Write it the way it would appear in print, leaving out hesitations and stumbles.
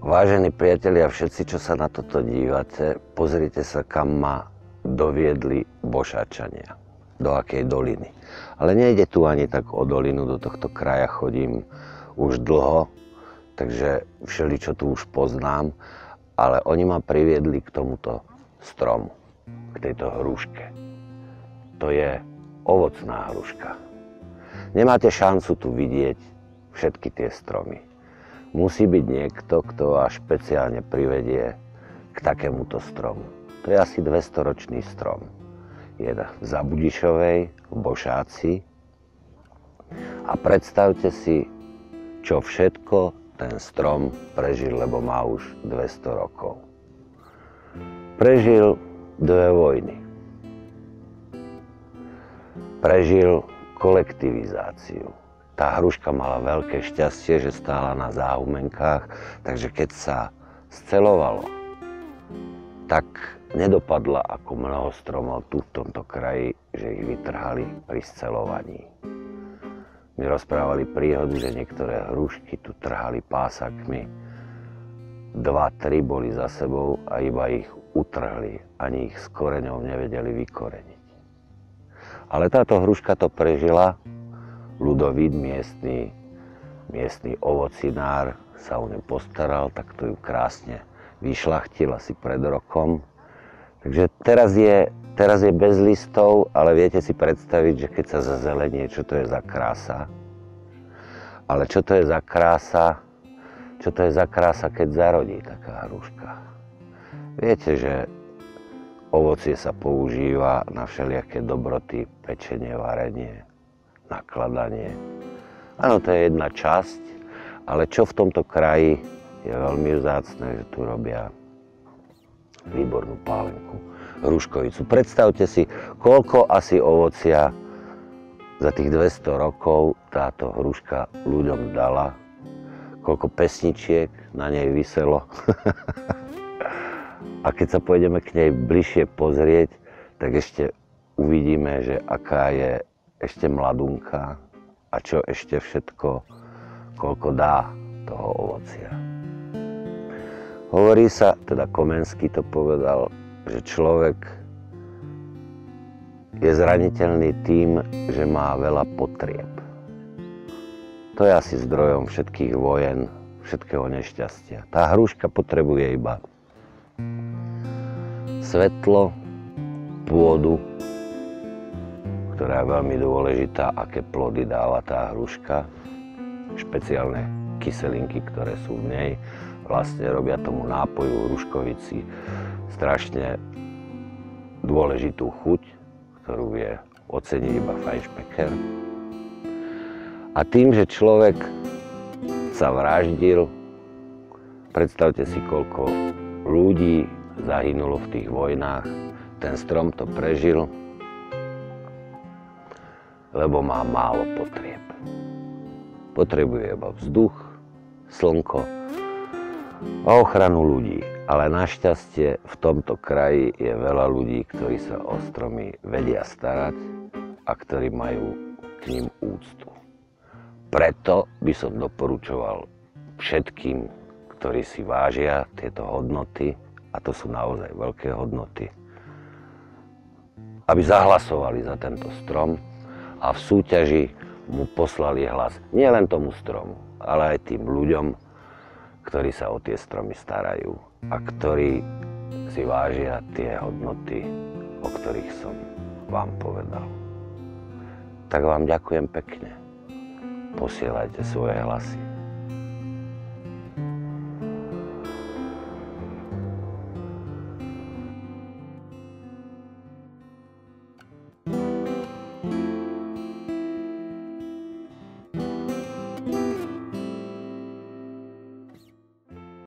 Vážení priatelia, všetci, čo sa na toto dívate, pozrite sa, kam ma doviedli Bošáčania. Do akej doliny. Ale nejde tu ani tak o dolinu, do tohto kraja chodím už dlho, takže všeličo tu už poznám, ale oni ma priviedli k tomuto stromu, k tejto hruške. To je ovocná hruška. Nemáte šancu tu vidieť všetky tie stromy. Musí byť niekto, kto vás špeciálne privedie k takémuto stromu. To je asi 200-ročný strom. Je v Zabudišovej, v Bošáci. A predstavte si, čo všetko ten strom prežil, lebo má už 200 rokov. Prežil 2 vojny. Prežil kolektivizáciu. Tá hruška mala veľké šťastie, že stála na záhumenkách, takže keď sa scelovalo, tak nedopadla ako mnoho stromov tu v tomto kraji, že ich vytrhali pri scelovaní. Mi rozprávali príhodu, že niektoré hrušky tu trhali pásakmi. 2-3 boli za sebou a iba ich utrhli, ani ich s koreňou nevedeli vykoreniť. Ale táto hruška to prežila. Ľudovít, miestny ovocinár, sa o ňu postaral, tak to ju krásne vyšľachtil asi pred rokom. Takže teraz je bez listov, ale viete si predstaviť, že keď sa zazelenie, čo to je za krása. Ale čo to je za krása? Čo to je za krása, keď zarodí taká hruška? Viete, že ovocie sa používa na všelijaké dobroty, pečenie, varenie, nakladanie. Áno, to je jedna časť, ale čo v tomto kraji je veľmi vzácne, že tu robia výbornú pálenku, hruškovicu. Predstavte si, koľko asi ovocia za tých 200 rokov táto hruška ľuďom dala, koľko pesničiek na nej viselo. A keď sa pôjdeme k nej bližšie pozrieť, tak ešte uvidíme, že aká je ešte mladunka a čo ešte všetko, koľko dá toho ovocia. Hovorí sa, teda Komenský to povedal, že človek je zraniteľný tým, že má veľa potrieb. To je asi zdrojom všetkých vojen, všetkého nešťastia. Tá hruška potrebuje iba svetlo, pôdu, ktorá je veľmi dôležitá, aké plody dáva tá hruška, špeciálne kyselinky, ktoré sú v nej, vlastne robia tomu nápoju hruškovici strašne dôležitú chuť, ktorú vie oceniť iba fajnšmeker. A tým, že človek sa vraždil, predstavte si, koľko ľudí zahynulo v tých vojnách, ten strom to prežil, lebo má málo potrieb. Potrebuje iba vzduch, slnko a ochranu ľudí. Ale našťastie v tomto kraji je veľa ľudí, ktorí sa o stromy vedia starať a ktorí majú k nim úctu. Preto by som doporučoval všetkým, ktorí si vážia tieto hodnoty, a to sú naozaj veľké hodnoty, aby zahlasovali za tento strom a v súťaži mu poslali hlas nielen tomu stromu, ale aj tým ľuďom, ktorí sa o tie stromy starajú a ktorí si vážia tie hodnoty, o ktorých som vám povedal. Tak vám ďakujem pekne. Posielajte svoje hlasy.